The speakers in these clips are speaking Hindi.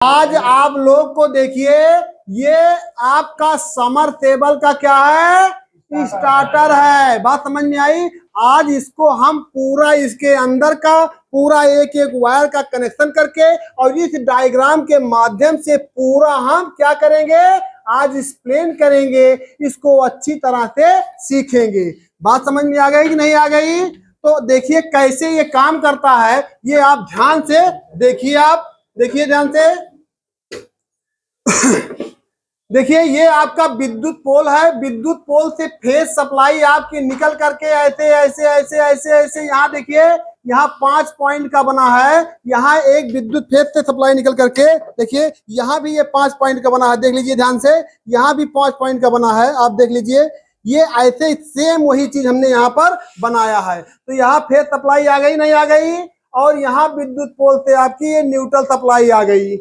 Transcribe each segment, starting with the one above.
आज आप लोग को देखिए, ये आपका समरसेबल का क्या है, स्टार्टर है। बात समझ में आई। आज इसको हम पूरा इसके अंदर का पूरा एक एक वायर का कनेक्शन करके और इस डायग्राम के माध्यम से पूरा हम क्या करेंगे, आज एक्सप्लेन करेंगे, इसको अच्छी तरह से सीखेंगे। बात समझ में आ गई कि नहीं आ गई? तो देखिए कैसे ये काम करता है, ये आप ध्यान से देखिए। आप देखिए ध्यान से देखिए, ये आपका विद्युत पोल है। विद्युत पोल से फेज सप्लाई आपकी निकल करके ऐसे ऐसे ऐसे ऐसे ऐसे यहाँ देखिए, यहाँ 5 पॉइंट का बना है। यहाँ एक विद्युत फेज से सप्लाई निकल करके देखिए, यहाँ भी ये 5 पॉइंट का बना है। देख लीजिए ध्यान से, यहाँ भी 5 पॉइंट का बना है। आप देख लीजिए, ये ऐसे सेम वही चीज हमने यहाँ पर बनाया है। तो यहाँ फेज सप्लाई आ गई, नहीं आ गई? और यहाँ विद्युत पोल से आपकी ये न्यूट्रल सप्लाई आ गई।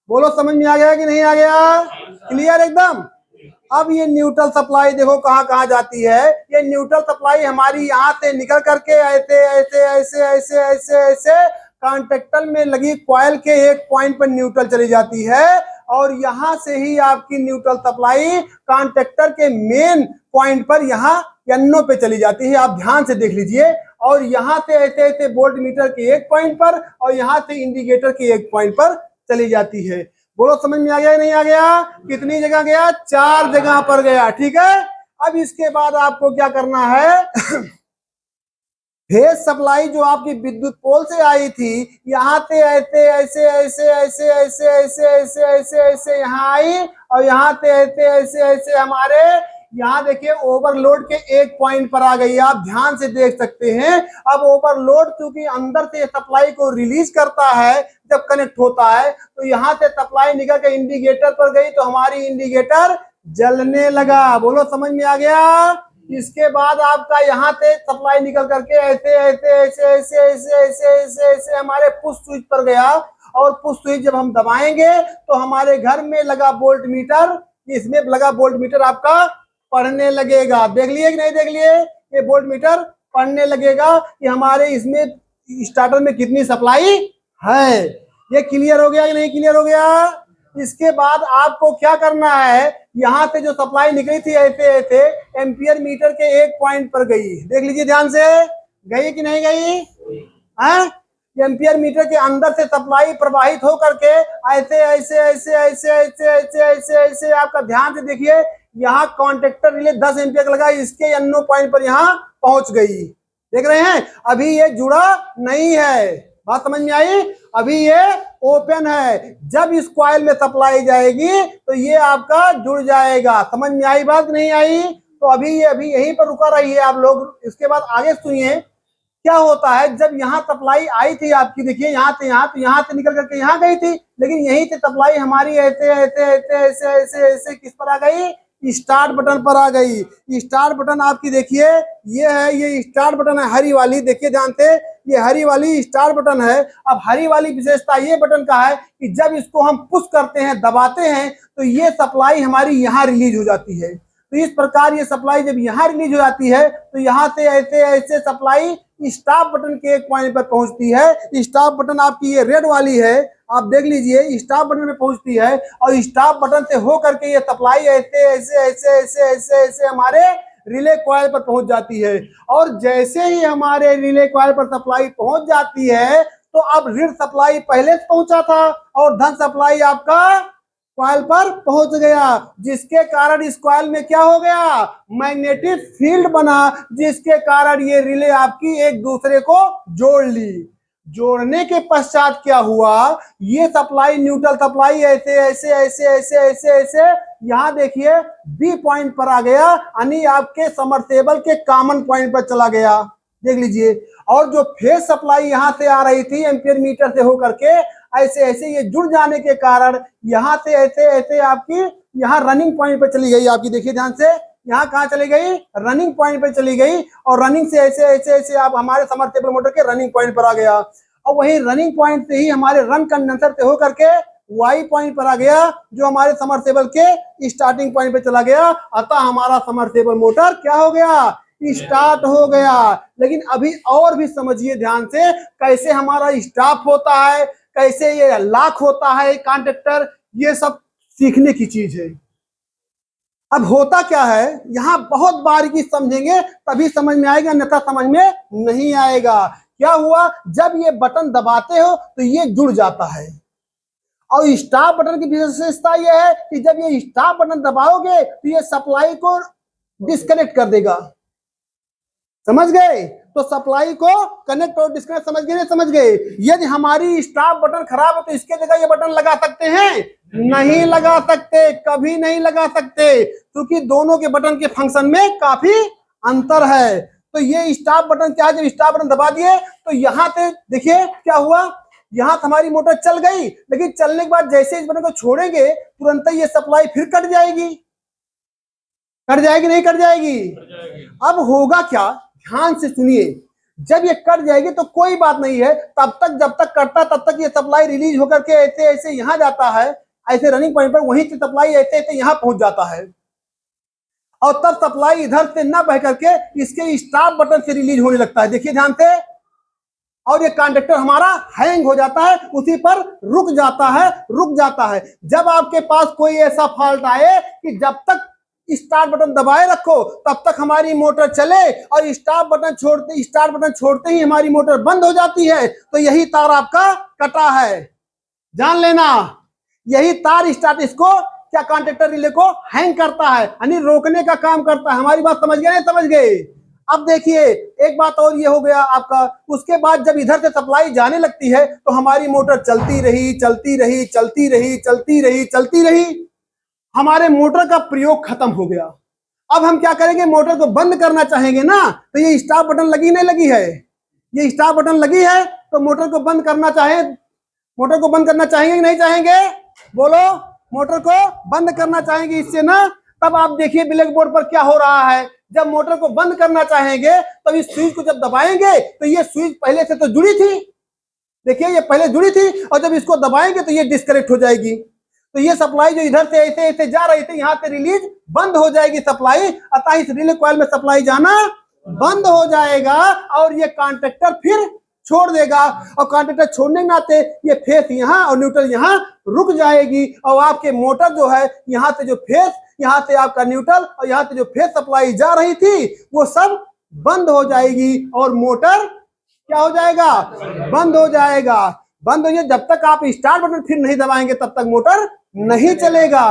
बोलो समझ में आ गया कि नहीं आ गया? क्लियर एकदम। अब ये न्यूट्रल सप्लाई देखो कहाँ कहाँ जाती है। ये न्यूट्रल सप्लाई हमारी यहाँ से निकल करके ऐसे ऐसे ऐसे ऐसे ऐसे ऐसे कॉन्टेक्टर में लगी कॉइल के एक पॉइंट पर न्यूट्रल चली जाती है। और यहाँ से ही आपकी न्यूट्रल सप्लाई कॉन्टेक्टर के मेन पॉइंट पर यहाँ NO पे चली जाती है। आप ध्यान से देख लीजिए। और यहाँ से ऐसे ऐसे वोल्ट मीटर के एक पॉइंट पर और यहाँ से इंडिकेटर के एक पॉइंट पर चली जाती है। बोलो समझ में आ गया नहीं आ गया? कितनी जगह गया? 4 जगह पर गया। ठीक है। अब इसके बाद आपको क्या करना है, फेज सप्लाई जो आपकी विद्युत पोल से आई थी, यहाँ से ऐसे ऐसे ऐसे ऐसे ऐसे ऐसे ऐसे ऐसे ऐसे यहाँ आई और यहाँ से ऐसे ऐसे ऐसे हमारे यहाँ देखिए ओवरलोड के एक पॉइंट पर आ गई। आप ध्यान से देख सकते हैं। अब ओवरलोड क्योंकि अंदर से सप्लाई को रिलीज करता है जब कनेक्ट होता है, तो यहाँ से सप्लाई निकल के इंडिकेटर पर गई तो हमारी इंडिकेटर जलने लगा। बोलो समझ में आ गया? इसके बाद आपका यहाँ से सप्लाई निकल करके ऐसे ऐसे ऐसे ऐसे ऐसे ऐसे ऐसे ऐसे हमारे पुश स्विच पर गया। और पुश स्विच जब हम दबाएंगे तो हमारे घर में लगा वोल्ट मीटर, इसमें लगा वोल्ट मीटर आपका पढ़ने लगेगा। देख लिए कि नहीं देख लिए? ये वोल्ट मीटर पढ़ने लगेगा कि हमारे इसमें स्टार्टर में कितनी सप्लाई है। ये क्लियर हो गया कि नहीं क्लियर हो गया? इसके बाद आपको क्या करना है, यहाँ से जो सप्लाई निकली थी ऐसे ऐसे एम्पियर मीटर के एक पॉइंट पर गई। देख लीजिए ध्यान से, गई कि नहीं गई? हैं? एम्पियर मीटर के अंदर से सप्लाई प्रवाहित हो करके ऐसे ऐसे ऐसे ऐसे ऐसे ऐसे ऐसे ऐसे आपका ध्यान से देखिए, यहाँ कॉन्टेक्टर रिले 10 एम्पियर लगा, इसके NO पॉइंट पर यहाँ पहुंच गई। देख रहे हैं? अभी ये जुड़ा नहीं है। बात समझ में आई? अभी ये ओपन है। जब इस कॉइल में सप्लाई जाएगी तो ये आपका जुड़ जाएगा। समझ में आई बात नहीं आई? तो अभी यहीं पर रुका रहिए आप लोग। इसके बाद आगे सुनिए क्या होता है। जब यहाँ सप्लाई आई थी आपकी, देखिए यहाँ से यहाँ तो यहाँ से निकल करके यहाँ गई थी, लेकिन यहीं से सप्लाई हमारी ऐसे ऐसे ऐसे ऐसे ऐसे ऐसे किस पर आ गई? स्टार्ट बटन पर आ गई। स्टार्ट बटन आपकी देखिए, ये है, ये स्टार्ट बटन है हरी वाली। देखिए ध्यान से, ये हरी वाली स्टार्ट बटन है। अब हरी वाली विशेषता ये बटन का है कि जब इसको हम पुश करते हैं, दबाते हैं, तो ये सप्लाई हमारी यहाँ रिलीज हो जाती है। तो इस प्रकार ये सप्लाई जब यहाँ रिलीज हो जाती है तो यहाँ से ऐसे ऐसे सप्लाई स्टॉप बटन के एक पॉइंट पर पहुंचती है। स्टॉप बटन आपकी ये रेड वाली है, आप देख लीजिए, स्टॉप बटन में पहुंचती है। और स्टॉप बटन से हो करके ये सप्लाई ऐसे ऐसे ऐसे ऐसे ऐसे ऐसे हमारे रिले कॉइल पर पहुंच जाती है। और जैसे ही हमारे रिले कॉइल पर सप्लाई पहुंच जाती है तो अब ऋण सप्लाई पहले से पहुंचा था और धन सप्लाई आपका कॉइल पर पहुंच गया, जिसके कारण इस कॉइल में क्या हो गया? मैग्नेटिक फील्ड बना, जिसके कारण ये रिले आपकी एक दूसरे को जोड़ ली। जोड़ने के पश्चात क्या हुआ, ये सप्लाई न्यूट्रल सप्लाई ऐसे ऐसे ऐसे ऐसे ऐसे ऐसे यहाँ देखिए B पॉइंट पर आ गया, यानी आपके समरसेबल के कॉमन पॉइंट पर चला गया। देख लीजिए। और जो फेज सप्लाई यहाँ से आ रही थी एम्पियर मीटर से होकर के ऐसे ऐसे ये जुड़ जाने के कारण यहाँ से ऐसे ऐसे आपकी यहाँ रनिंग पॉइंट पे चली गई। आपकी देखिए ध्यान से, यहाँ कहाँ चली गई? रनिंग पॉइंट पे चली गई। और रनिंग से ऐसे ऐसे ऐसे आप हमारे समरसेबल मोटर के रनिंग पॉइंट पर आ गया। और वही रनिंग पॉइंट से ही हमारे रन कंडेंसर से होकर के Y पॉइंट पर आ गया, जो हमारे समरसेबल के स्टार्टिंग पॉइंट पे चला गया। अतः हमारा समरसेबल मोटर क्या हो गया? स्टार्ट हो गया। लेकिन अभी और भी समझिए ध्यान से, कैसे हमारा स्टॉप होता है, कैसे ये लॉक होता है कॉन्टैक्टर, ये सब सीखने की चीज है। अब होता क्या है, यहां बहुत बारीकी समझेंगे तभी समझ में आएगा, अन्यथा समझ में नहीं आएगा। क्या हुआ, जब ये बटन दबाते हो तो ये जुड़ जाता है, और स्टॉप बटन की विशेषता यह है कि जब ये स्टॉप बटन दबाओगे तो ये सप्लाई को डिस्कनेक्ट कर देगा। समझ गए? तो सप्लाई को कनेक्ट और डिस्कनेक्ट, समझ गए? नहीं समझ गए? यदि हमारी स्टॉप बटन खराब है तो इसके जगह ये बटन लगा सकते हैं? नहीं लगा सकते, कभी नहीं लगा सकते, क्योंकि दोनों के बटन के फंक्शन में काफी अंतर है। तो ये स्टॉप बटन क्या है, जब स्टॉप बटन दबा दिए तो यहाँ पे देखिए क्या हुआ, यहाँ हमारी मोटर चल गई, लेकिन चलने के बाद जैसे इस बटन को छोड़ेंगे तुरंत ही ये सप्लाई फिर कट जाएगी। कट जाएगी नहीं कट जाएगी? अब होगा क्या, ध्यान से सुनिए, जब ये कट जाएगी तो कोई बात नहीं है, तब तक जब तक कटता तब तक ये सप्लाई रिलीज होकर के ऐसे ऐसे यहां जाता है, ऐसे रनिंग पॉइंट पर, वहीं से सप्लाई ऐसे ऐसे यहां पहुंच जाता है, और तब सप्लाई इधर से ना बह करके इसके स्टॉप बटन से रिलीज होने लगता है। देखिए ध्यान से, और ये कॉन्टैक्टर हमारा हैंग हो जाता है, उसी पर रुक जाता है। जब आपके पास कोई ऐसा फॉल्ट आए कि जब तक स्टार्ट बटन दबाए रखो तब तक हमारी मोटर चले, और स्टार्ट बटन छोड़ते ही हमारी मोटर बंद हो जाती है, तो यही तार आपका कटा है। जान लेना, यही तार स्टार्ट इसको क्या कॉन्टैक्टर रिले को हैंग करता है, यानी रोकने का काम करता है। हमारी बात समझ गए नहीं समझ गए? अब देखिए एक बात और ये हो गया आपका, उसके बाद जब इधर से सप्लाई जाने लगती है तो हमारी मोटर चलती रही, हमारे मोटर का प्रयोग खत्म हो गया। अब हम क्या करेंगे, मोटर को बंद करना चाहेंगे ना, तो ये स्टॉप बटन लगी नहीं लगी है, ये स्टॉप बटन लगी है, तो मोटर को बंद करना चाहेंगे कि नहीं चाहेंगे? बोलो, मोटर को बंद करना चाहेंगे इससे ना। तब आप देखिए ब्लैक बोर्ड पर क्या हो रहा है, जब मोटर को बंद करना चाहेंगे तो इस स्विच को जब दबाएंगे तो ये स्विच पहले से तो जुड़ी थी, देखिए ये पहले जुड़ी थी, और जब इसको दबाएंगे तो ये डिस्कनेक्ट हो जाएगी, तो ये सप्लाई जो इधर से ऐसे ऐसे जा रही थी यहाँ से रिलीज बंद हो जाएगी सप्लाई, अतः इस रिले कॉइल में सप्लाई जाना बंद हो जाएगा, और ये कॉन्टैक्टर फिर छोड़ देगा, और कॉन्टैक्टर छोड़ने के नाते ये फेस यहाँ और न्यूट्रल यहाँ रुक जाएगी, और आपके मोटर जो है यहाँ से जो फेस, यहाँ से आपका न्यूट्रल और यहाँ से जो फेस सप्लाई जा रही थी वो सब बंद हो जाएगी, और मोटर क्या हो जाएगा, बंद हो जाएगा। बंद हो जाए, जब तक आप स्टार्ट बटन फिर नहीं दबाएंगे तब तक मोटर नहीं चलेगा।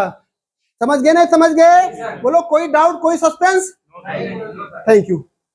समझ गए नहीं समझ गए? बोलो, कोई डाउट, कोई सस्पेंस? Thank you.